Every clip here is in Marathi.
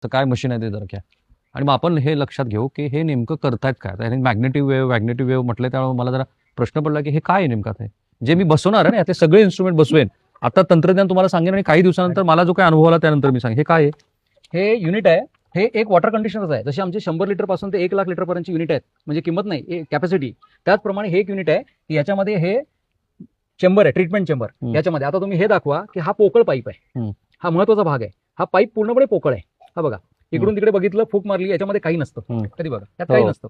तर काय मशीन आहे ते जरा घ्या. आणि मग आपण हे लक्षात घेऊ की हे नेमकं करतायत काय. त्याने मॅग्नेटिव्ह वेव्ह म्हटलं, त्यामुळे मला जरा प्रश्न पडला की हे काय आहे नेमकं ते जे मी बसवणार आहे ना, ते सगळे इन्स्ट्रुमेंट बसवेन. आता तंत्रज्ञान तुम्हाला सांगेन आणि काही दिवसानंतर मला जो काय अनुभव आला त्यानंतर मी सांगेन हे काय आहे. हे युनिट आहे, हे एक वॉटर कंडिशनरच आहे. जसे आमचे 100 लिटर पासून ते 1 लाख लिटर पर्यंतची युनिट आहेत, म्हणजे किंमत नाही कॅपॅसिटी. त्याचप्रमाणे हे एक युनिट आहे, याच्यामध्ये हे चेंबर आहे, ट्रीटमेंट चेंबर. याच्यामध्ये आता तुम्ही हे दाखवा की हा पोकळ पाईप आहे, हा महत्वाचा भाग आहे. हा पाईप पूर्णपणे पोकळ आहे. हा बघा, इकडून तिकडे बघितलं, फूक मारली, याच्यामध्ये काही नसतं. कधी बघा, त्यात काही नसतं.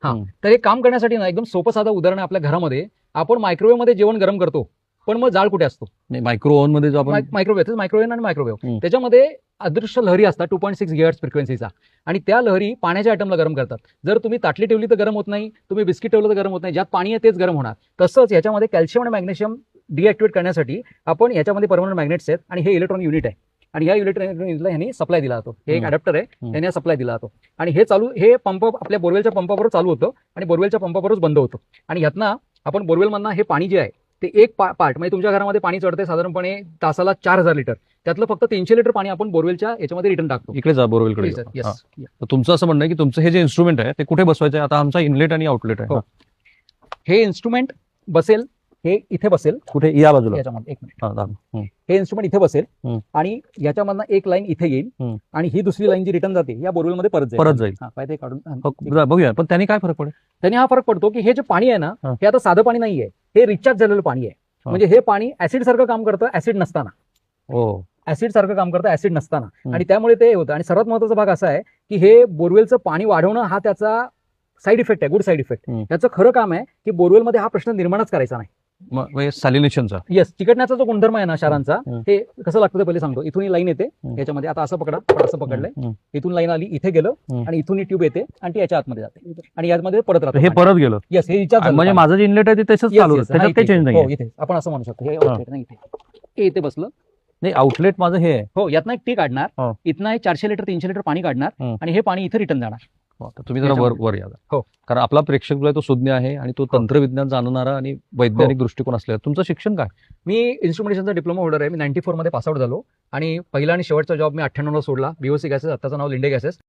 हा, तर हे काम करण्यासाठी ना एकदम सोपं साधं उदाहरण आहे. आपल्या घरामध्ये आपण मायक्रोवेव्ह मध्ये जेवण गरम करतो, पण मग जाळ कुठे असतो? मायक्रो ओव्हन मध्ये जो आपण मायक्रोवेव्ह आणि मायक्रोवेव्ह, त्याच्यामध्ये अदृश्य लहरी असतात 2.6 गिगाहर्ट्झ फ्रिक्वेन्सीचा, आणि त्या लहरी पाण्याच्या ॲटमला गरम करतात. जर तुम्ही ताटली ठेवली तर गरम होत नाही, तुम्ही बिस्किट ठेवलं तर गरम होत नाही, ज्यात पाणी आहे तेच गरम होणार. तसंच याच्यामध्ये कॅल्शियम आणि मॅग्नेशियम डिॲक्टिवेट करण्यासाठी आपण याच्यामध्ये परमनंट मॅग्नेट्स आहेत, आणि हे इलेक्ट्रॉनिक युनिट आहे. आणि या इलेक्ट्रॉनिकला ह्यांनी सप्लाय दिला जातो. हे एक अडॅप्टर आहे, त्याने सप्लाय दिला जातो. आणि हे पंप आपल्या बोरवेलच्या पंपावर चालू होतं आणि बोरवेलच्या पंपावरच बंद होतं. आणि यातनं आपण बोरवेलमधनं हे पाणी जे आहे ते एक पार्ट, म्हणजे तुमच्या घरामध्ये पाणी चढते साधारणपणे तासाला 4000 लिटर, त्यातलं फक्त 300 लिटर पाणी आपण बोरवेलच्या याच्यामध्ये रिटर्न टाकतो. इकडे जा बोरवेलकडे. तर तुमचं असं म्हणणं आहे की तुमचं हे जे इन्स्ट्रुमेंट आहे ते कुठे बसवायचं आहे? आता आमचा इनलेट आणि आउटलेट आहे. हे इन्स्ट्रुमेंट बसेल, हे इथे बसेल. कुठे? या बाजूला. याच्यामध्ये एक मिनिट, हे इन्स्ट्रुमेंट इथे बसेल आणि याच्यामधनं एक लाईन इथे येईल, आणि ही दुसरी लाईन जी रिटर्न जाते या बोरवेलमध्ये परत जाईल. ते काढून बघूया. पण त्याने काय फरक पडेल? त्याने हा फरक पडतो की हे जे पाणी आहे ना, हे आता साधं पाणी नाहीये, हे रिचार्ज झालेलं पाणी आहे. म्हणजे हे पाणी ऍसिड सारखं काम करतं, ऍसिड नसताना. ऍसिड सारखं काम करतं ऍसिड नसताना, आणि त्यामुळे ते होतं. आणि सर्वात महत्वाचा भाग असा आहे की हे बोरवेलचं पाणी वाढवणं हा त्याचा साईड इफेक्ट आहे, गुड साईड इफेक्ट. याचं खरं काम आहे की बोरवेलमध्ये हा प्रश्न निर्माणच करायचा नाही. सॅलिनेशनचा, येस, चिकटण्याचा जो गुणधर्म आहे ना क्षारांचा, हे कसं लागतं ते पहिले सांगतो. इथून ही लाईन येते याच्यामध्ये, आता असं पकडा, पण असं पकडलंय, इथून लाईन आली, इथे गेलं, आणि इथून ही ट्यूब येते आणि ती याच्या आतमध्ये जाते, आणि यामध्ये परत राहतं. हे परत गेलं. येस, हे रिचार्ज. म्हणजे माझं जे इनलेट आहे ते तसंच चालू आहे, त्याच्यात काही चेंज नाही. इथे आपण असं म्हणू शकतो, हे आउटलेट नाही, इथे इथे बसलं नाही. आउटलेट माझं हे आहे. हो, यातनं एक टी काढणार, इथनं 400 लिटर 300 लिटर पाणी काढणार, आणि हे पाणी इथे रिटर्न जाणार. तुम्ही जरा वर या. हो, कारण आपला प्रेक्षक जो आहे तो सुज्ञ आहे आणि तो तंत्रविज्ञान जाणणारा आणि वैज्ञानिक दृष्टिकोन असलेला. तुमचं शिक्षण काय? मी इन्स्ट्रुमेंटेशनचा डिप्लोमा होल्डर आहे. मी 94 मध्ये पासआउट झालो, आणि पहिला आणि शेवटचा जॉब मी 98 ला सोडला. BOC गॅसेस, आत्ताचं नाव लिंडे गॅसेस.